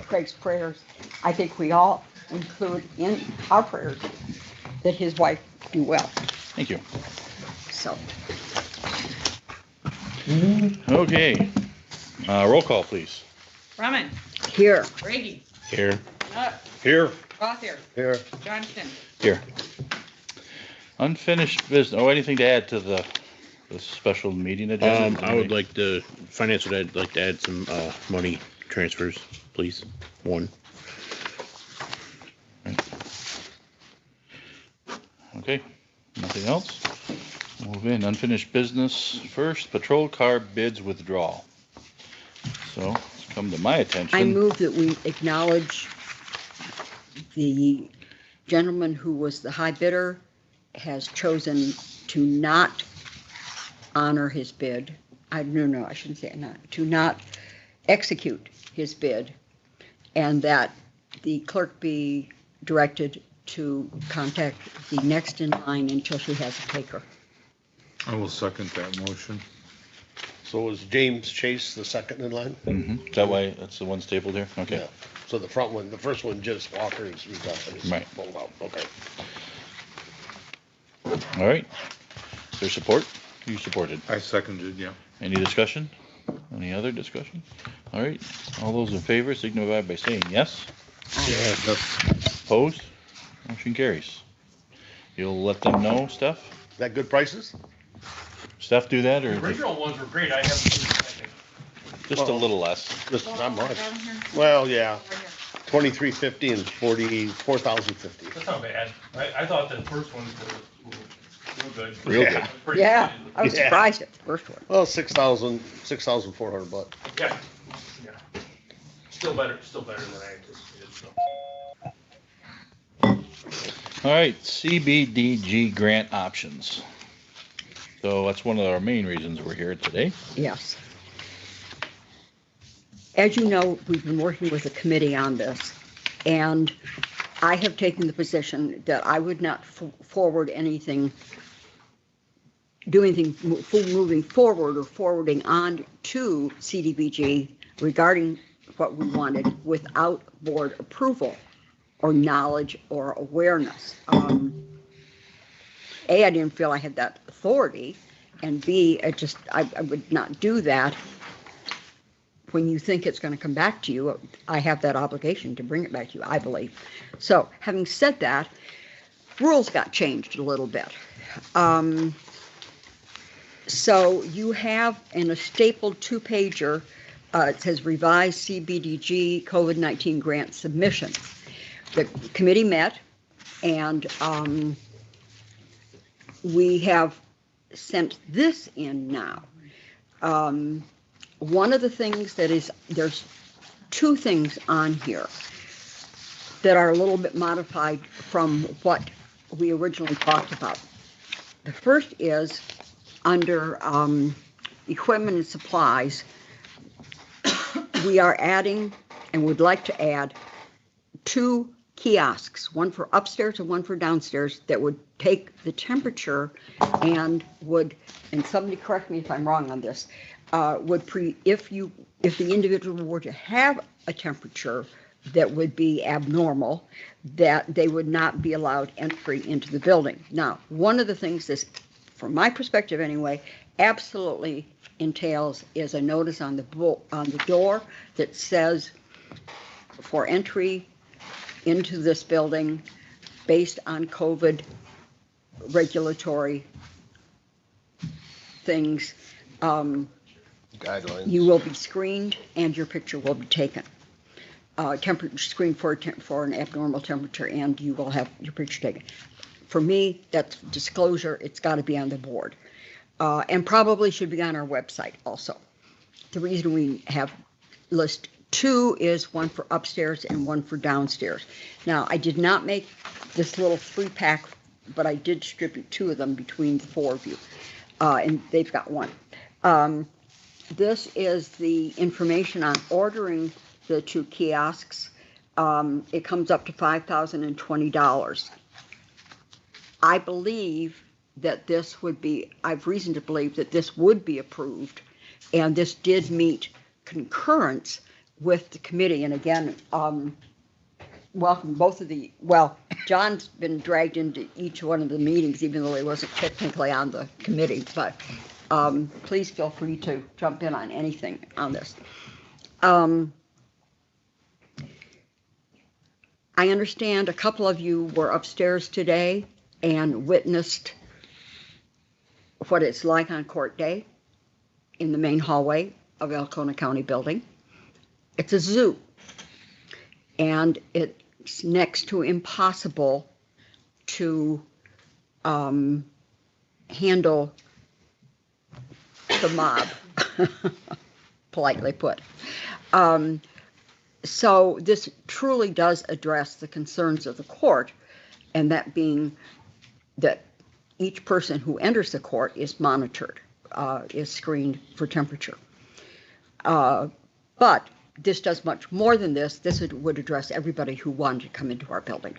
Craig's prayers. I think we all include in our prayers that his wife do well. Thank you. So, Okay. Roll call, please. Brumman, here. Brady, Here. Nutt, Here. Rothier, Here. Johnston. Here. Unfinished business. Oh, anything to add to the special meeting agenda? I would like to, I'd like to add some, money transfers, please. One. Okay. Nothing else? Move in. Unfinished business first. Patrol car bids withdrawal. So it's come to my attention. I move that we acknowledge the gentleman who was the high bidder has chosen to not honor his bid. No, I shouldn't say not, to not execute his bid, and that the clerk be directed to contact the next in line until she has a taker. I will second that motion. So was James Chase the second in line? Is that why that's the one stapled here? Okay. Yeah. So the front one, the first one, just Walker is Right. pulled out. Okay. All right. Is there support? You supported. I seconded, yeah. Any discussion? Any other discussion? All right. All those in favor signify by saying yes. Yeah. Opposed? Motion carries. You'll let them know, Steph? Is that good prices? Steph do that, or The original ones were great, I haven't seen the second. just a little less? Just not much. Well, yeah, 2350 and 44,050. That's not bad. I thought the first ones were real good. Real good. Pretty Yeah, good. I was Yeah. surprised at the first one. Well, 6,400 bucks. Yeah, yeah. Still better than I anticipated, so. All right, CBDG grant options. So that's one of our main reasons we're here today. Yes. As you know, we've been working with a committee on this, and I have taken the position that I would not forward anything, do anything moving forward or forwarding on to CDBG regarding what we wanted without board approval or knowledge or awareness. A, I didn't feel I had that authority, and B, I would not do that. When you think it's going to come back to you, I have that obligation to bring it back to you, I believe. So, having said that, rules got changed a little bit. So you have in a stapled two-pager, it says revised CBDG COVID-19 grant submission. The committee met, and we have sent this in now. One of the things that is, there's two things on here that are a little bit modified from what we originally talked about. The first is under equipment and supplies, we are adding and would like to add 2 kiosks, one for upstairs and one for downstairs, that would take the temperature and would, and somebody correct me if I'm wrong on this, if the individual were to have a temperature that would be abnormal, that they would not be allowed entry into the building. Now, one of the things this, from my perspective anyway, absolutely entails is a notice on the door that says for entry into this building based on COVID regulatory things, Guidelines. you will be screened and your picture will be taken. Temperature screen for an abnormal temperature, and you will have your picture taken. For me, that's disclosure. It's got to be on the board, and probably should be on our website also. The reason we have list 2 is one for upstairs and one for downstairs. Now, I did not make this little 3-pack, but I did distribute 2 of them between the 4 of you, and they've got 1. This is the information on ordering the 2 kiosks. It comes up to $5,020. I believe that this would be, I've reason to believe that this would be approved, and this did meet concurrence with the committee, and again, welcome both of John's been dragged into each one of the meetings, even though he wasn't technically on the committee, but please feel free to jump in on anything on this. I understand a couple of you were upstairs today and witnessed what it's like on court day in the main hallway of Alcona County Building. It's a zoo, and it's next to impossible to handle the mob, politely put. So this truly does address the concerns of the court, and that being that each person who enters the court is monitored, is screened for temperature. But this does much more than this. This would address everybody who wanted to come into our building.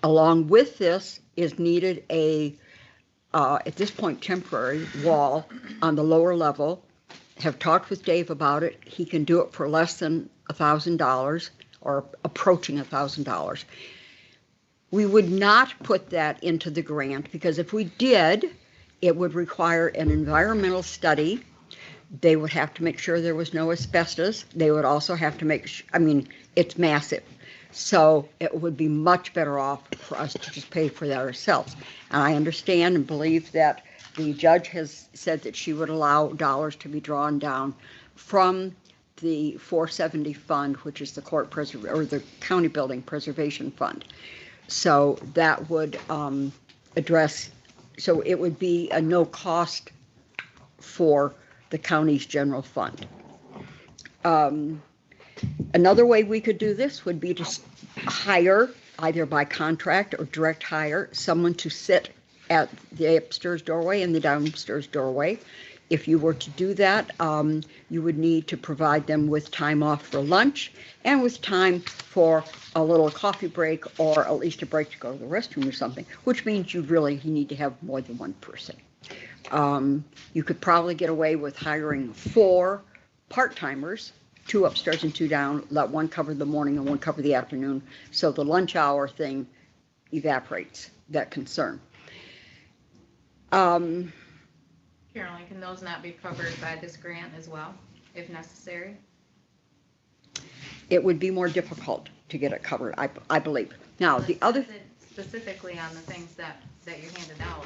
Along with this is needed at this point, temporary wall on the lower level. Have talked with Dave about it. He can do it for less than $1,000 or approaching $1,000. We would not put that into the grant because if we did, it would require an environmental study. They would have to make sure there was no asbestos. They would also have to make sure, it's massive. So it would be much better off for us to just pay for that ourselves. And I understand and believe that the judge has said that she would allow dollars to be drawn down from the 470 fund, which is the the county building preservation fund. So that would address, so it would be a no cost for the county's general fund. Another way we could do this would be to hire, either by contract or direct hire, someone to sit at the upstairs doorway and the downstairs doorway. If you were to do that, you would need to provide them with time off for lunch and with time for a little coffee break or at least a break to go to the restroom or something, which means you need to have more than one person. You could probably get away with hiring 4 part-timers, 2 upstairs and 2 down, let one cover the morning and one cover the afternoon, so the lunch hour thing evaporates that concern. Carolyn, can those not be covered by this grant as well, if necessary? It would be more difficult to get it covered, I believe. Now, the other... Specifically on the things that you handed out.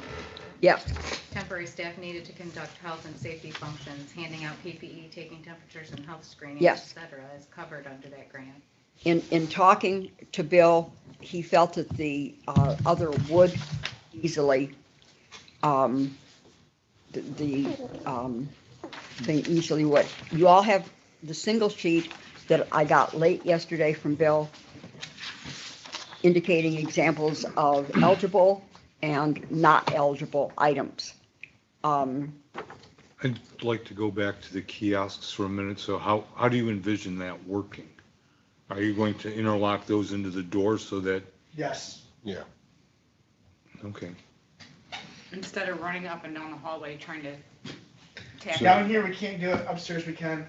Yes. Temporary staff needed to conduct health and safety functions, handing out PPE, taking temperatures and health screenings, yes, etc., is covered under that grant. In talking to Bill, he felt that the other would easily thing easily would. You all have the single sheet that I got late yesterday from Bill indicating examples of eligible and not eligible items. I'd like to go back to the kiosks for a minute. So how do you envision that working? Are you going to interlock those into the door so that? Yes. Yeah. Okay. Instead of running up and down the hallway trying to tap. Down here we can't do it. Upstairs we can,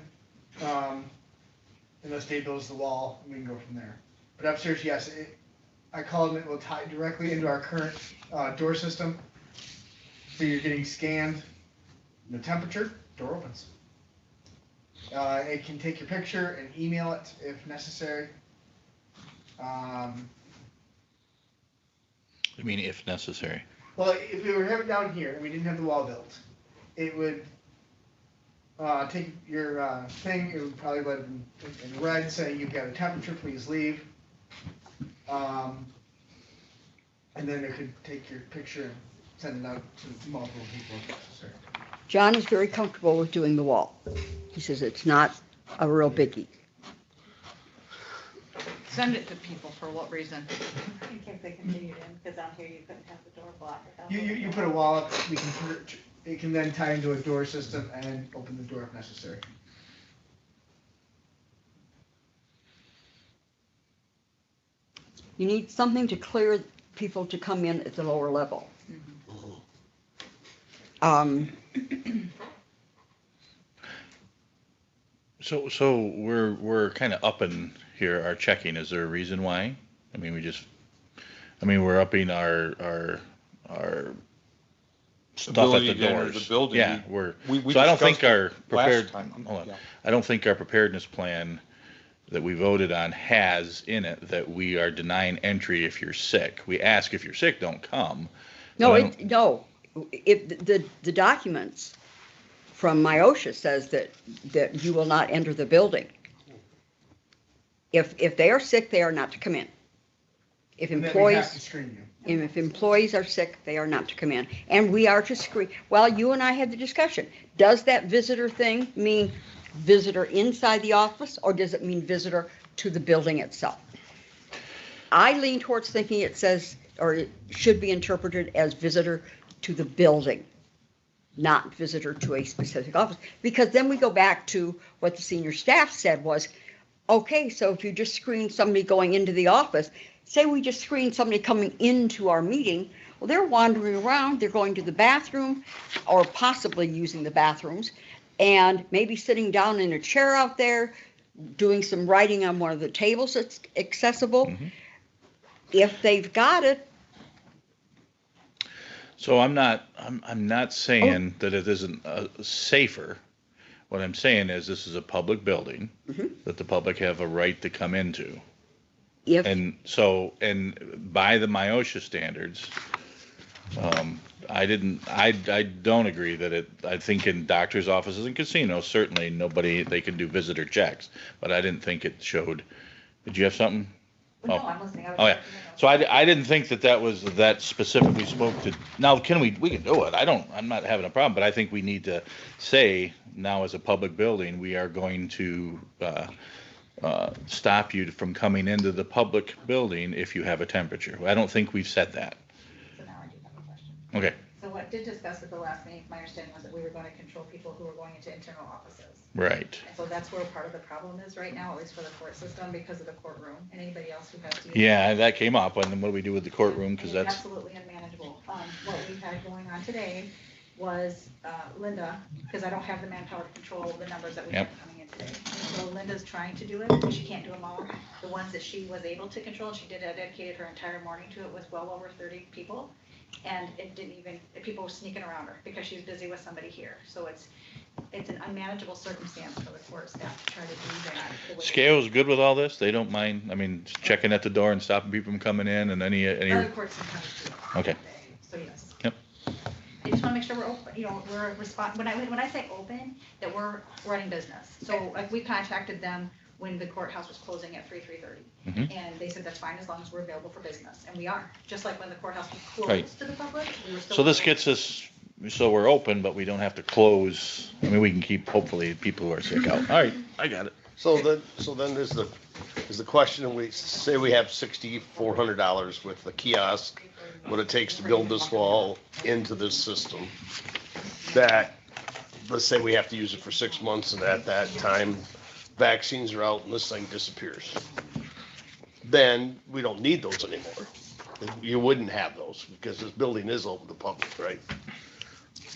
unless Dave builds the wall, we can go from there. But upstairs, yes. I call them, it will tie directly into our current door system. So you're getting scanned, the temperature, door opens. It can take your picture and email it if necessary. I mean, if necessary. Well, if we were having down here and we didn't have the wall built, it would take your thing, it would probably let it in red saying you've got a temperature, please leave. And then it could take your picture and send it out to multiple people if necessary. John is very comfortable with doing the wall. He says it's not a real biggie. Send it to people for what reason? In case they continued in, because down here you couldn't have the door blocked. You put a wall up, we can it can then tie into a door system and open the door if necessary. You need something to clear people to come in at the lower level. So we're kind of upping here our checking. Is there a reason why? I mean, we're upping our stuff at Ability the to enter doors. the building. Yeah, We so I don't think discussed our it last prepared, time. hold on. Yeah. I don't think our preparedness plan that we voted on has in it that we are denying entry if you're sick. We ask if you're sick, don't come. No, But I don't- no, if, the documents from MIOSHA says that you will not enter the building. If they are sick, they are not to come in. If And then we have to employees, screen you. if employees are sick, they are not to come in. And we are to screen, well, you and I had the discussion. Does that visitor thing mean visitor inside the office, or does it mean visitor to the building itself? I lean towards thinking it says, or it should be interpreted as visitor to the building, not visitor to a specific office. Because then we go back to what the senior staff said was, okay, so if you just screen somebody going into the office, say we just screen somebody coming into our meeting, well, they're wandering around, they're going to the bathroom, or possibly using the bathrooms, and maybe sitting down in a chair out there, doing some writing on one of the tables that's accessible. Mhm. If they've got it, So I'm not saying that it isn't safer. What I'm saying is this is a public building Mhm. that the public have a right to come into. if, And so, and by the MIOSHA standards, I don't agree that I think in doctor's offices and casinos, certainly they can do visitor checks, but I didn't think it showed. Did you have something? No, I'm listening. Oh, yeah. So I didn't think that specifically spoke to, now we can do it. I'm not having a problem, but I think we need to say now as a public building, we are going to, stop you from coming into the public building if you have a temperature. I don't think we've said that. So now I do have a question. Okay, So what did discuss at the last meeting, my understanding was that we were going to control people who were going into internal offices. right. And so that's where part of the problem is right now, at least for the court system, because of the courtroom, and anybody else who has to. Yeah, that came up, and then what do we do with the courtroom, because It's that's, absolutely unmanageable. What we had going on today was Linda, because I don't have the manpower to control the numbers that we have Yep. coming in today. And so Linda's trying to do it, but she can't do them all. The ones that she was able to control, she dedicated her entire morning to it with well over 30 people. And it didn't even, people were sneaking around her because she's busy with somebody here. So it's an unmanageable circumstance for the court staff to try to do that. the way- Scale's good with all this? They don't mind, I mean, checking at the door and stopping people from coming in and any, Other courts sometimes do. Okay. So yes. Yep. I just want to make sure we're open, we're when I say open, that we're running business. So like we contacted them when the courthouse was closing at 3:30. Mhm. And they said that's fine as long as we're available for business. And we are, just like when the courthouse was Right. closed to the public, we were still. so this available. gets us, so we're open, but we don't have to close. I mean, we can keep, hopefully, people who are sick out. All right, I got it. So then is the question, we say we have $6,400 with the kiosk, what it takes to build this wall into this system, that, let's say we have to use it for 6 months, and at that time, vaccines are out and this thing disappears. Then we don't need those anymore. You wouldn't have those, because this building is open to public, right?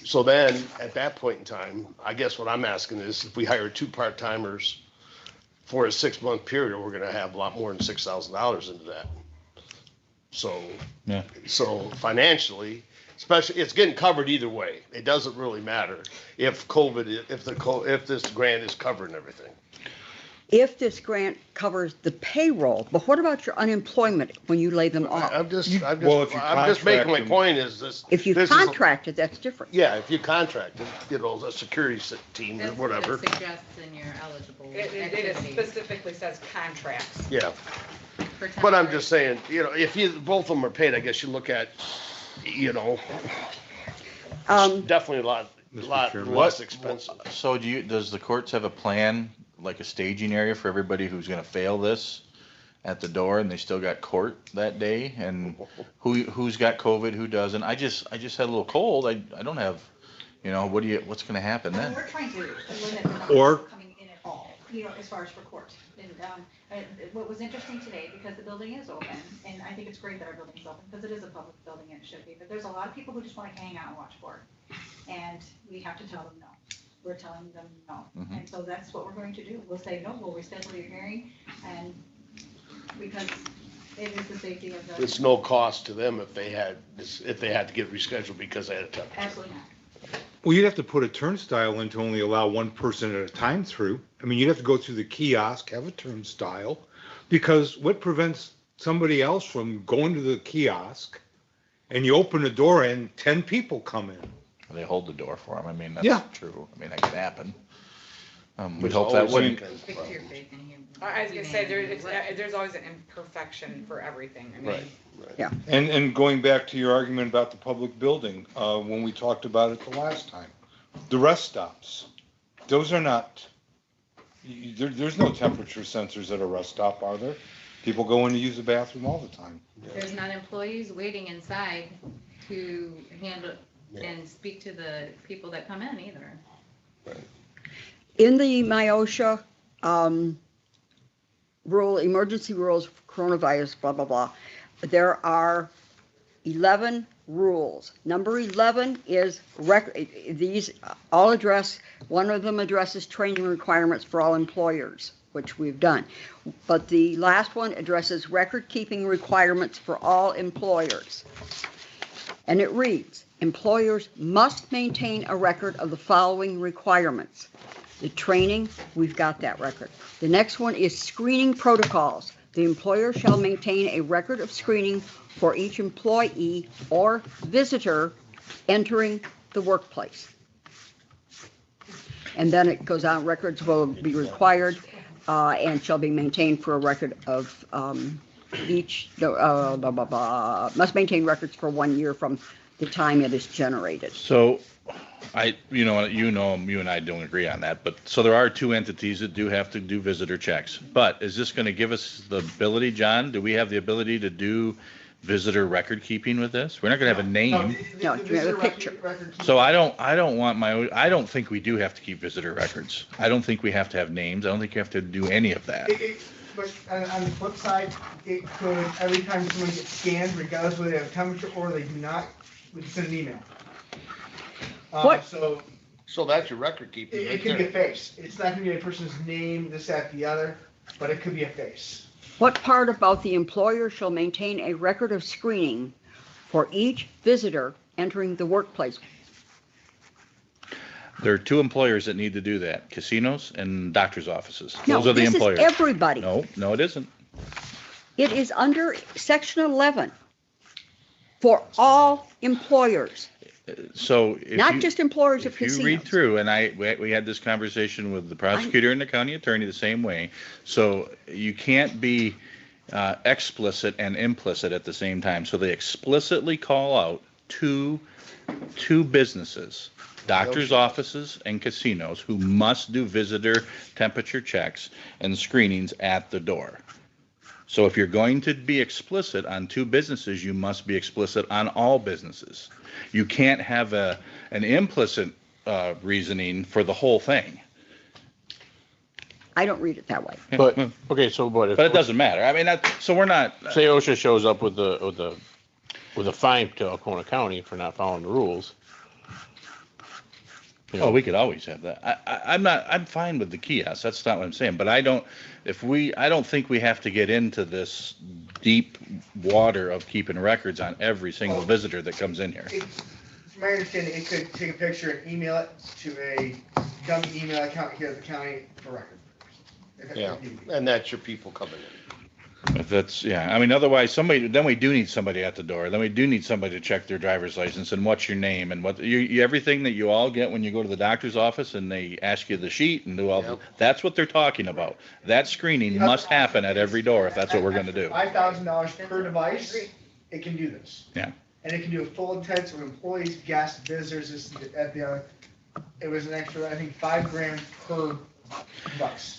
So then, at that point in time, I guess what I'm asking is, if we hire 2 part-timers for a 6-month period, we're gonna have a lot more than $6,000 into that. So, Yeah. so financially, especially, it's getting covered either way. It doesn't really matter if if this grant is covering everything. if this grant covers the payroll, but what about your unemployment when you lay them off? I'm just Well, if you making my contract them- point is this. If you this is- contracted, that's different. Yeah, if you contracted, a security team or That's what it whatever, suggests in your eligible It activity. specifically says contracts. yeah. For But I'm temporary. just saying, if both of them are paid, I guess you look at, definitely a lot Mr. Chairman. less expensive. So does the courts have a plan, like a staging area for everybody who's gonna fail this at the door and they still got court that day? And who's got COVID, who doesn't? I just had a little cold. I don't have, what's gonna happen Well, then? we're trying to limit the number of Or- people coming in at all, as far as for court. And what was interesting today, because the building is open, and I think it's great that our building is open, because it is a public building and it should be, but there's a lot of people who just want to hang out and watch court. And we have to tell them no. we're telling them no. Mhm. And so that's what we're going to do. We'll say, no, we'll reschedule your hearing, and because it is the safety of the. It's no cost to them if they had to get rescheduled because they had a temperature. Absolutely not. Well, you'd have to put a turnstile in to only allow one person at a time through. I mean, you'd have to go through the kiosk, have a turnstile, because what prevents somebody else from going to the kiosk and you open the door and 10 people come in? They hold the door for them. I mean, Yeah. that's true. I mean, that can happen. We'd There's hope that always wouldn't. something. Stick to your faith in him. I was gonna say, there's always an imperfection for everything. I mean, Right. And going back to your argument about the public building, when we talked about it the last time, the rest stops, those are not, there's no temperature sensors at a rest stop, are there? People go in to use the bathroom all the time. There's not employees waiting inside to handle Yeah. and speak to the people that come in either. In the MIOSHA rule, emergency rules, coronavirus, blah, blah, blah, there are 11 rules. Number 11 is, these all address, one of them addresses training requirements for all employers, which we've done. But the last one addresses record-keeping requirements for all employers. And it reads, employers must maintain a record of the following requirements. The training, we've got that record. The next one is screening protocols. The employer shall maintain a record of screening for each employee or visitor entering the workplace. And then it goes on, records will be required and shall be maintained for a record of must maintain records for 1 year from the time it is generated. So, you and I don't agree on that, but so there are two entities that do have to do visitor checks. But is this going to give us the ability, John? Do we have the ability to do visitor record keeping with this? We're not going to have a name. No, do you have a picture? So I don't think we do have to keep visitor records. I don't think we have to have names. I don't think you have to do any of that. But on the flip side, it could, every time someone gets scanned, regardless whether they have temperature or they do not, we can send an email. What? So that's your record keeping It right could be a there. face. It's not gonna be a person's name, this, that, the other, but it could be a face. What part about the employer shall maintain a record of screening for each visitor entering the workplace? There are two employers that need to do that, casinos and doctor's offices. No, Those are the this is employers. everybody. No, it isn't. It is under section 11 for all employers, So if not you- just employers of If you casinos. read through, and we had this conversation with the prosecutor and the county attorney the same way, so you can't be explicit and implicit at the same time. So they explicitly call out two businesses, doctors' offices and casinos, who must do visitor temperature checks and screenings at the door. So if you're going to be explicit on two businesses, you must be explicit on all businesses. You can't have an implicit reasoning for the whole thing. I don't read it that way. But, okay, so but if. But it doesn't matter. I mean, so we're not. Say OSHA shows up with a fine to Alcona County for not following the rules. You know, Oh, we could always have that. I'm fine with the kiosk. That's not what I'm saying. But I don't think we have to get into this deep water of keeping records on every single visitor that comes in here. From my understanding, it could take a picture and email it to a dummy email account here at the county for record. If Yeah, need be. and that's your people coming in. If that's, yeah, I mean, otherwise then we do need somebody at the door. Then we do need somebody to check their driver's license and what's your name and everything that you all get when you go to the doctor's office and they ask you the sheet and do all, Yep. that's what they're talking about. That screening must happen at every door if that's what we're gonna do. $5,000 per device, it can do this. Yeah. And it can do a full intensive of employees, guests, visitors, at the other. It was an extra, I think, $5,000 per device.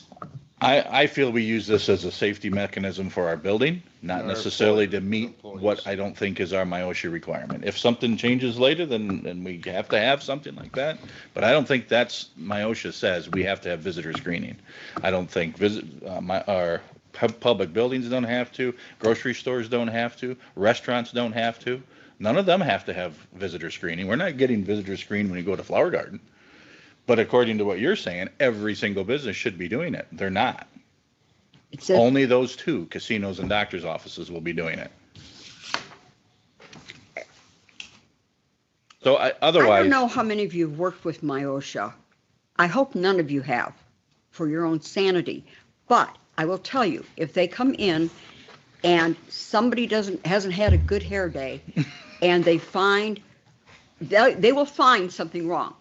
I feel we use this as a safety mechanism for our building, not Our necessarily to meet employees. what I don't think is our MIOSHA requirement. If something changes later, then we have to have something like that. But I don't think that's, MIOSHA says we have to have visitor screening. I don't think our public buildings don't have to, grocery stores don't have to, restaurants don't have to. None of them have to have visitor screening. We're not getting visitor screened when you go to Flower Garden. But according to what you're saying, every single business should be doing it. They're not. It says, Only those two, casinos and doctor's offices, will be doing it. So I otherwise, don't know how many of you have worked with MyOSHA. I hope none of you have, for your own sanity. But I will tell you, if they come in and somebody hasn't had a good hair day, and they will find something wrong.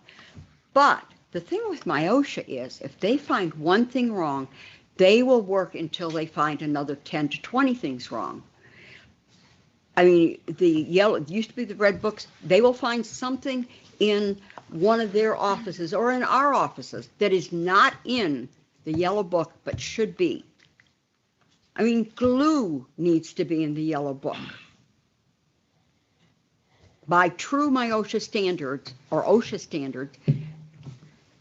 But the thing with MyOSHA is, if they find one thing wrong, they will work until they find another 10 to 20 things wrong. I mean, it used to be the red books. They will find something in one of their offices or in our offices that is not in the yellow book, but should be. I mean, glue needs to be in the yellow book. By true MyOSHA standards, or OSHA standards,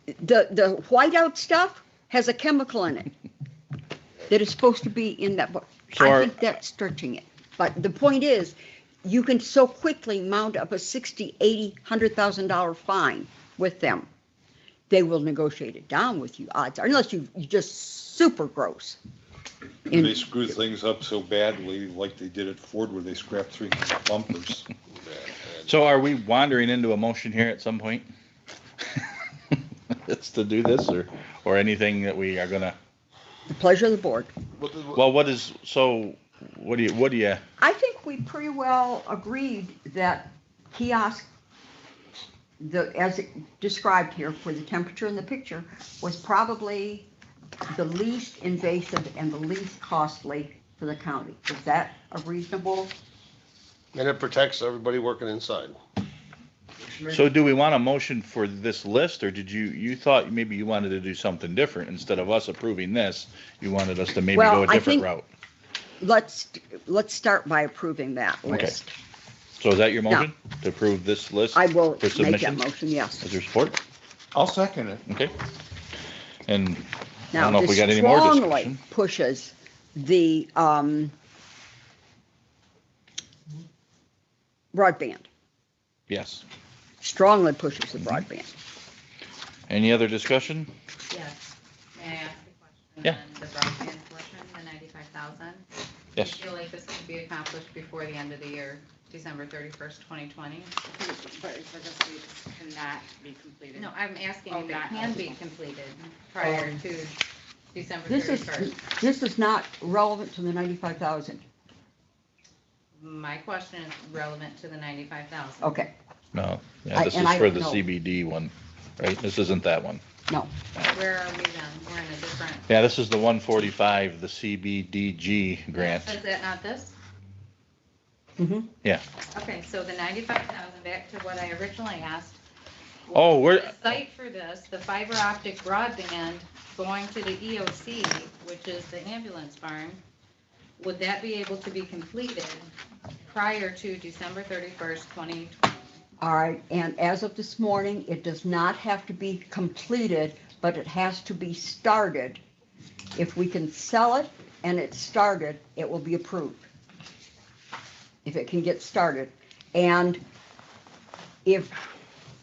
the whiteout stuff has a chemical in it that is supposed to be in that book. So I think that's stretching it. But the point is, you can so quickly mount up a $60,000, $80,000, $100,000 fine with them. They will negotiate it down with you, odds are, unless you're just super gross. They screw things up so badly, like they did at Ford, where they scrapped 300 bumpers. so are we wandering into a motion here at some point? It's to do this or anything that we are gonna, The pleasure of the board. well, what do you, I think we pretty well agreed that kiosk, as it described here for the temperature in the picture, was probably the least invasive and the least costly for the county. Is that a reasonable? And it protects everybody working inside. so do we want a motion for this list, or did you thought maybe you wanted to do something different? Instead of us approving this, you wanted us to maybe Well, go a I different think- route? Let's start by approving that Okay. list. So is that your motion, to approve this list? I will For make that submission? motion, yes. Is there support? I'll second it. Okay. And I Now, don't know if we this got any more strongly discussion. pushes the broadband, Yes. strongly pushes the Mm-hmm. broadband. Any other discussion? Yes. May I ask a question? Yeah. On the broadband portion, the 95,000? Yes. Do you feel like this can be accomplished before the end of the year, December 31st, 2020? But it doesn't say it cannot be completed. No, I'm asking if it Okay. can be completed prior to December This 31st. is not relevant to the 95,000. My question is relevant to the 95,000. Okay, No. Yeah, this is and I for don't the know. CBD one, right? This isn't that one. no. Where are we then? We're in a different, Yeah, this is the 145, the CBDG grant. is that not this? Mhm. Yeah. Okay, so the 95,000, back to what I originally asked. Oh, we're, The site for this, the fiber optic broadband going to the EOC, which is the ambulance barn, would that be able to be completed prior to December 31st, 2020? All right, and as of this morning, it does not have to be completed, but it has to be started. If we can sell it and it's started, it will be approved. If it can get started. And if,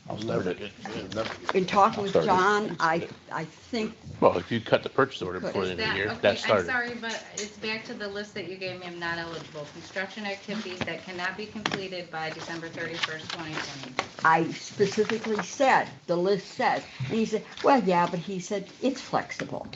I'll never get, never get. in talking with Started. John, I think, Well, if you cut the purchase order before the Is end of the that, year, okay, that I'm started. sorry, but it's back to the list that you gave me, I'm not eligible. Construction activities that cannot be completed by December 31st, 2020. I specifically said, the list says, and he said, well, yeah, but he said, it's flexible.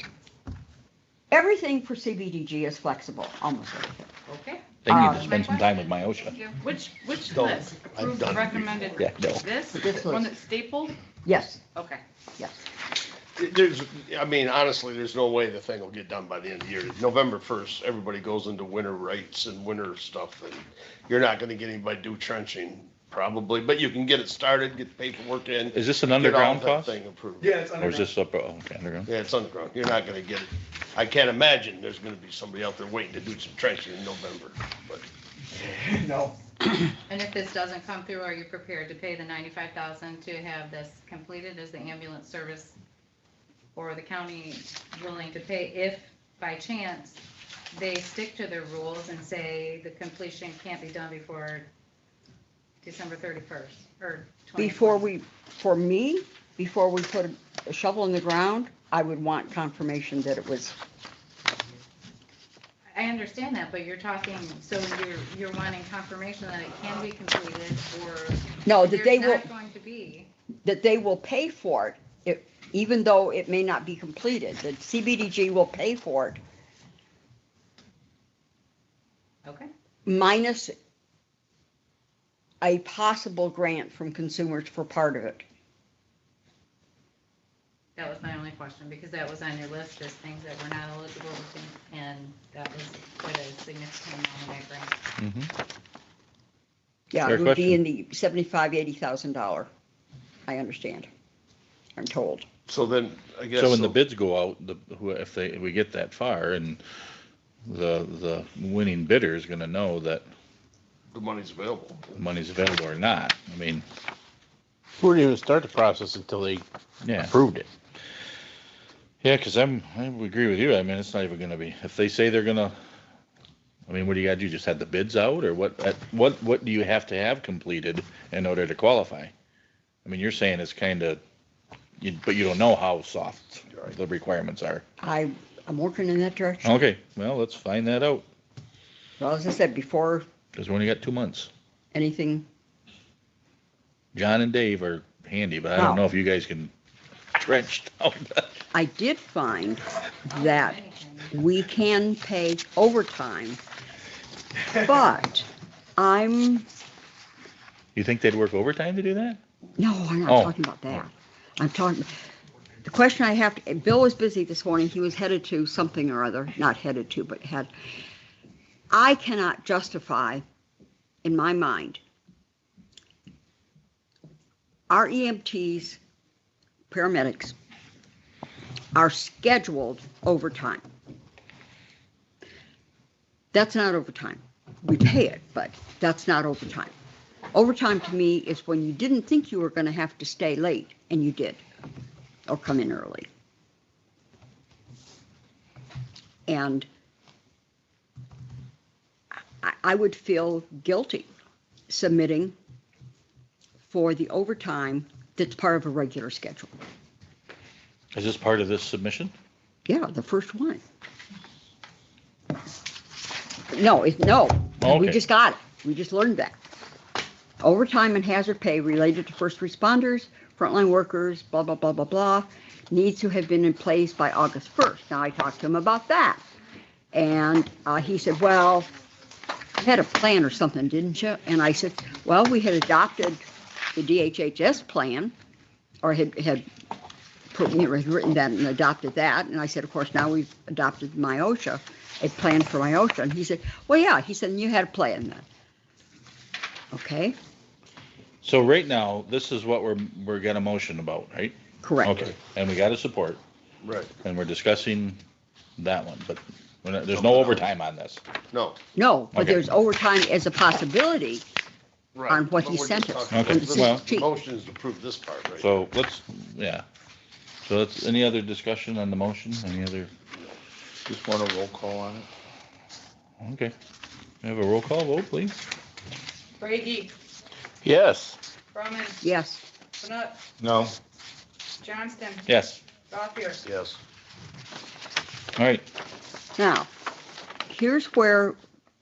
Everything for CBDG is flexible, almost everything. Okay. they need Uh, to spend some time with my Thank OSHA. you. Which Don't. list? I've Approved done it recommended? Yeah, no. This? This One list. that's stapled? Yes, Okay. yes. There's, I mean, honestly, there's no way the thing will get done by the end of the year. November 1st, everybody goes into winter rates and winter stuff, and you're not gonna get anybody to do trenching, probably, but you can get it started, get the paperwork in. Is this an get all underground that cost? Thing approved. Yeah, it's Or is underground. this up, oh, okay, underground? Yeah, it's underground. You're not gonna get it. I can't imagine there's gonna be somebody out there waiting to do some trenching in November, but. No. And if this doesn't come through, are you prepared to pay the 95,000 to have this completed as the ambulance service? Or the county willing to pay if, by chance, they stick to their rules and say the completion can't be done before December 31st, or 2020? Before we, for me, before we put a shovel in the ground, I would want confirmation that it was, I understand that, but you're talking, so you're wanting confirmation that it can be completed, or no, that they there's will, not going to be. that they will pay for it, even though it may not be completed, that CBDG will pay for it, Okay. minus a possible grant from consumers for part of it. That was my only question, because that was on your list as things that were not eligible, and that was quite a significant amount of that grant. Mhm. Yeah, Fair it would be question. in the $75,000-$80,000, I understand, I'm told. So then, I guess. So when the bids go out, if we get that far and the winning bidder is gonna know that The money's available. money's available or not. I mean, We wouldn't even start the process until they yeah. approved it. Yeah, because I would agree with you. I mean, it's not even gonna be, if they say they're gonna, I mean, what do you gotta do? Just have the bids out, or what do you have to have completed in order to qualify? I mean, you're saying it's kinda, but you don't know how soft the requirements are. I'm working in that direction. Okay, well, let's find that out, Well, as I said, before because we only got 2 months. anything, John and Dave are handy, but I don't know if you guys can trench down. I did find that we can pay overtime, but I'm, You think they'd work overtime to do that? no, I'm not Oh. talking about that. I'm talking, the question I have, Bill was busy this morning, he was headed to something or other, not headed to, but I cannot justify, in my mind, our EMTs, paramedics, are scheduled overtime. That's not overtime. We pay it, but that's not overtime. Overtime to me is when you didn't think you were going to have to stay late, and you did, or come in early. And I would feel guilty submitting for the overtime that's part of a regular schedule. Is this part of this submission? Yeah, the first one. No, we Okay. just got it. We just learned that. Overtime and hazard pay related to first responders, frontline workers, blah, blah, blah, blah, blah, needs to have been in place by August 1st. Now, I talked to him about that. And he said, well, you had a plan or something, didn't you? And I said, well, we had adopted the DHHS plan, or had written that and adopted that. And I said, of course, now we've adopted MIOSHA, a plan for MIOSHA. And he said, well, yeah. He said, you had a plan then. Okay, So right now, this is what we're got a motion about, right? correct. Okay, and we got a support, Right. and we're discussing that one, but there's no overtime on this. No. No, but Okay. there's overtime as a possibility. Right. On what But he we're sent just us. talking Okay, about this- well- The motion is to approve this part, right? So any other discussion on the motion? Any other? Just want a roll call on it. Okay. We have a roll call vote, please? Brady, Yes. Brumman, Yes, Knut, No, Johnston, Yes. Gothier. Yes. All right. now, here's where,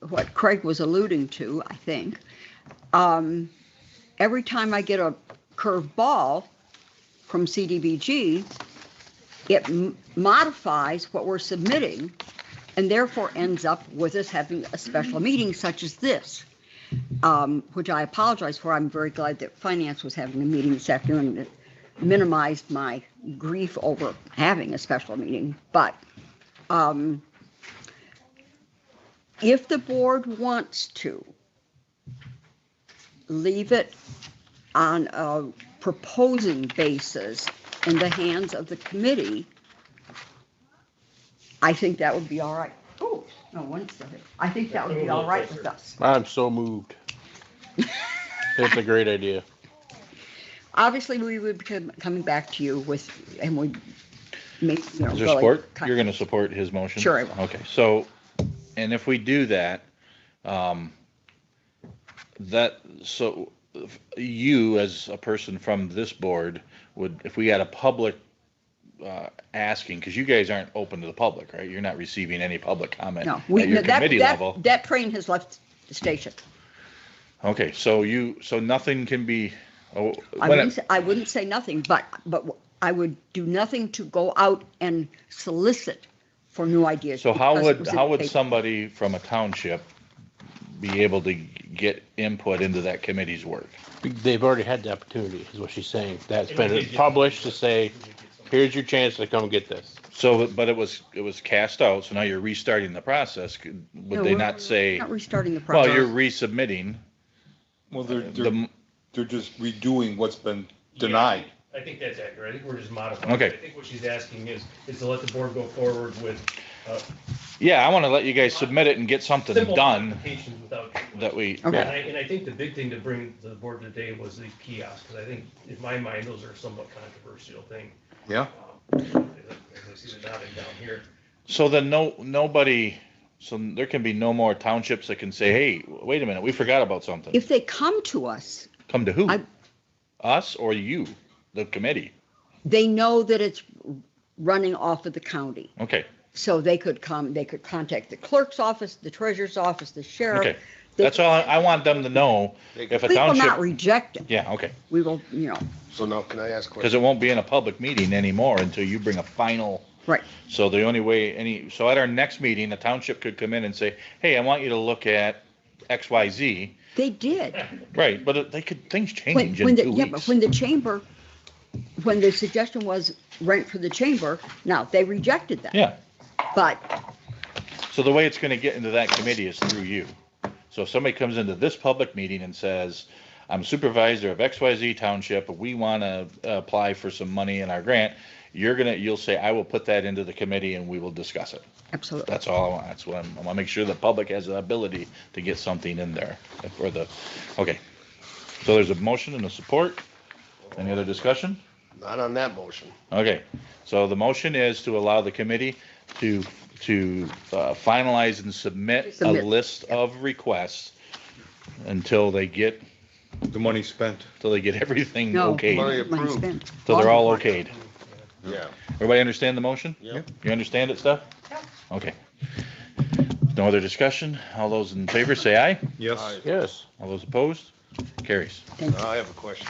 what Craig was alluding to, I think. Every time I get a curved ball from CDBG, it modifies what we're submitting and therefore ends up with us having a special meeting such as this, which I apologize for. I'm very glad that Finance was having a meeting this afternoon. It minimized my grief over having a special meeting. But if the board wants to leave it on a proposing basis in the hands of the committee, I think that would be all right. Oh, no, one's still here. I think that would be all right with us. I'm so moved. It's a great idea. Obviously, we would be coming back to you with, and we make, Is there really support? kind- You're gonna support his motion? Sure I will. Okay, so, and if we do that, you as a person from this board would, if we had a public asking, because you guys aren't open to the public, right? You're not receiving any public comment No, at your committee level. that train has left the station. Okay, so nothing can be, oh, I wouldn't say nothing, but I would do nothing to go out and solicit for new ideas. so how because it was in how the would paper. somebody from a township be able to get input into that committee's work? They've already had the opportunity, is what she's saying. That's been published to say, here's your chance to come get this. So, but it was cast out, so now you're restarting the process. Would No, they we're not say, Not restarting the well, process. you're resubmitting? Well, The- they're just redoing what's been denied. I think that's accurate. I think we're just modifying. Okay. I think what she's asking is to let the board go forward with, Yeah, I want to let you guys submit it and get something simple done modifications without. that we, Okay. And I think the big thing to bring to the board today was the kiosks, because I think, in my mind, those are somewhat controversial thing. Yeah. As I see the nodding down here. so then nobody, so there can be no more townships that can say, hey, wait a minute, we forgot about something. If they come to us, Come to who? I- Us or you, the committee? they know that it's running off of the county. Okay, So they could contact the clerk's office, the treasurer's office, the sheriff. okay. They- That's all, I want them to know if a We will not township, reject it. yeah, okay. We will, So now can I ask a Because question? it won't be in a public meeting anymore until you bring a final. right. So the only way so at our next meeting, the township could come in and say, hey, I want you to look at XYZ. They did. Right, but things When, change when in the, 2 yeah, weeks. but when the chamber, when the suggestion was rent for the chamber, now, they rejected that. Yeah, But so the way it's gonna get into that committee is through you. So if somebody comes into this public meeting and says, I'm supervisor of XYZ Township, we wanna apply for some money in our grant, you'll say, I will put that into the committee and we will discuss it. absolutely. That's all I want. That's what I wanna make sure the public has the ability to get something in there okay. So there's a motion and a support. Any other discussion? Not on that motion. Okay, so the motion is to allow the committee to finalize and submit a Submit, list of requests until they get The money spent. everything No, okayed, Money money approved. spent. till they're all okayed. Yeah. Everybody understand the motion? Yeah. You understand it, Steph? Yeah. Okay. No other discussion? All those in favor say aye. Yes. Aye. Yes. All those opposed? Carries. Now I have a question.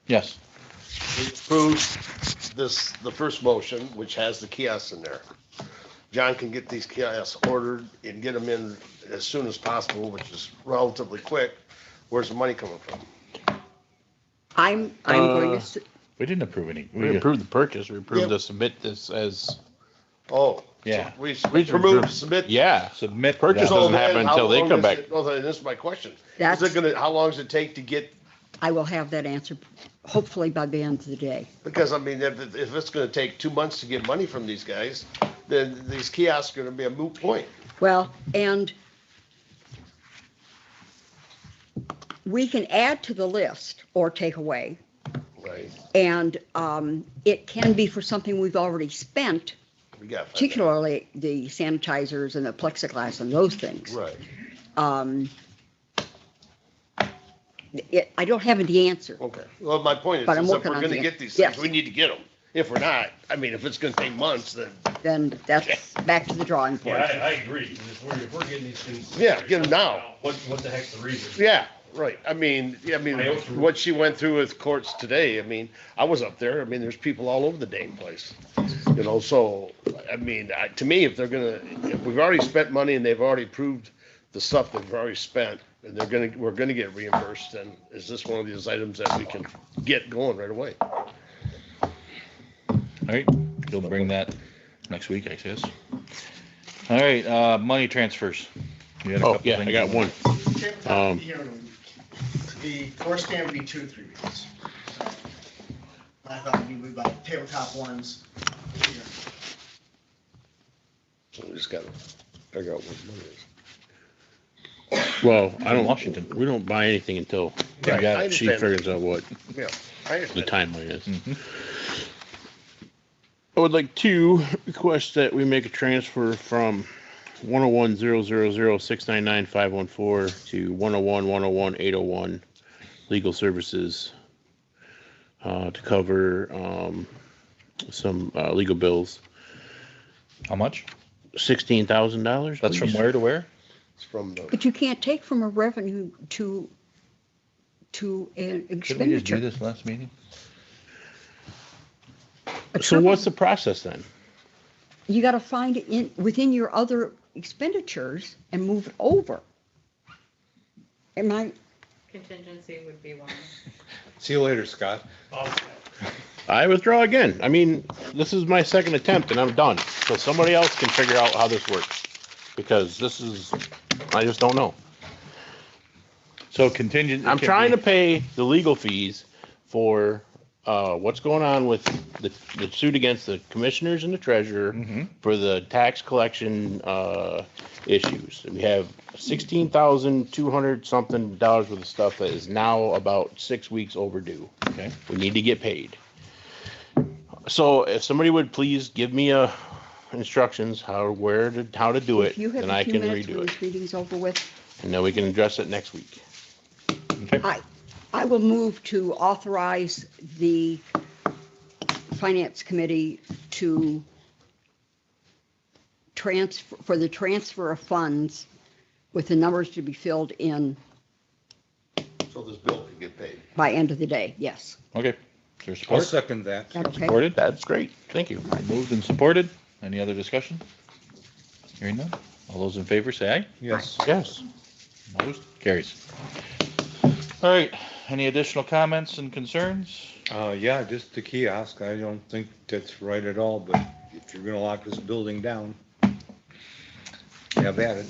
Yes. We approved the first motion, which has the kiosks in there. John can get these kiosks ordered and get them in as soon as possible, which is relatively quick. Where's the money coming from? I'm going to, We didn't approve any. We approved the purchase, we Yeah. approved to submit this as, Oh. Yeah. So we We approved to submit. yeah. Submit. Purchase that. doesn't then happen how until they long come is back. it- Well, then this is my question. Is That's- it gonna, how long does it take to get, I will have that answer hopefully by the end of the day. because I mean, if it's gonna take 2 months to get money from these guys, then these kiosks are gonna be a moot point. Well, and we can add to the list or take away. Right. And it can be for something we've already spent, We got. particularly the sanitizers and the plexiglass and those things. Right. I don't have the answer. Okay. Well, my point is, But I'm if working we're on gonna the- get these yes. things, we need to get them. If we're not, I mean, if it's gonna take months, then, Then that's back to the drawing board. Yeah, I agree, 'cause if we're getting these things. Yeah, get 'em now. What the heck's the reason? yeah, right. I mean, I also- what she went through with courts today, I mean, I was up there. I mean, there's people all over the dang place. You know, so, I mean, to me, if we've already spent money and they've already approved the stuff that we've already spent, and we're gonna get reimbursed, then is this one of these items that we can get going right away? All right, you'll bring that next week, I guess. All right, money transfers. You had a Oh, couple yeah, things I got you one. Tabletop, you know, the floor stand would be 2 to 3 weeks. So, I thought we would like tabletop ones. You know, So we just gotta figure out what the money is. Well, I don't, Washington. we don't buy anything until Right, I she understand. figures out what Yeah, I the understand. timeline is. Mhm. I would like to request that we make a transfer from 101-000-699-514 to 101-101-801 legal services. to cover, some, legal bills. How much? $16,000. That's from please. where to where? It's from the, But you can't take from a revenue to an Didn't we just do expenditure. this last meeting? So what's the process then? You gotta find it within your other expenditures and move it over. Am I, Contingency would be one. See you later, Scott. I withdraw again. I mean, this is my second attempt and I'm done. So somebody else can figure out how this works. Because this is, I just don't know. So contingent. I'm trying to pay the legal fees for, what's going on with the suit against the commissioners and the treasurer Mm-hmm. for the tax collection, issues. We have $16,200 something worth of stuff that is now about 6 weeks overdue. Okay. We need to get paid. So if somebody would please give me instructions how to do it, if you have then a I few can minutes redo when it. this meeting's over with, And then we can address it next week. I will move to authorize the Finance Committee to for the transfer of funds with the numbers to be filled in so this bill can get paid. by end of the day, yes. Okay. Is there I'll support? second that. Is that okay? Supported? That's great. Thank you. Moved and supported. Any other discussion? Hearing none. All those in favor say aye. Yes. Yes. Opposed? Carries. All right. Any additional comments and concerns? Yeah, just the kiosk. I don't think that's right at all, but if you're gonna lock this building down, have at it.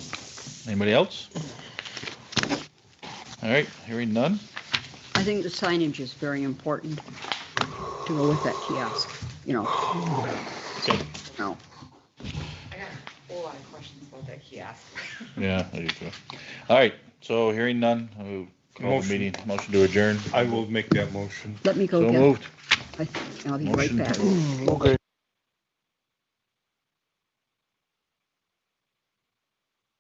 Anybody else? All right. Hearing none. I think the signage is very important to go with that kiosk, you know. Okay. No. I got a whole lot of questions about that kiosk. Yeah, I do too. All right. So hearing none, I will call the Motion. meeting. Motion to adjourn. I will make that motion. Let me go So get, moved. I'll be right Motion. back. Okay.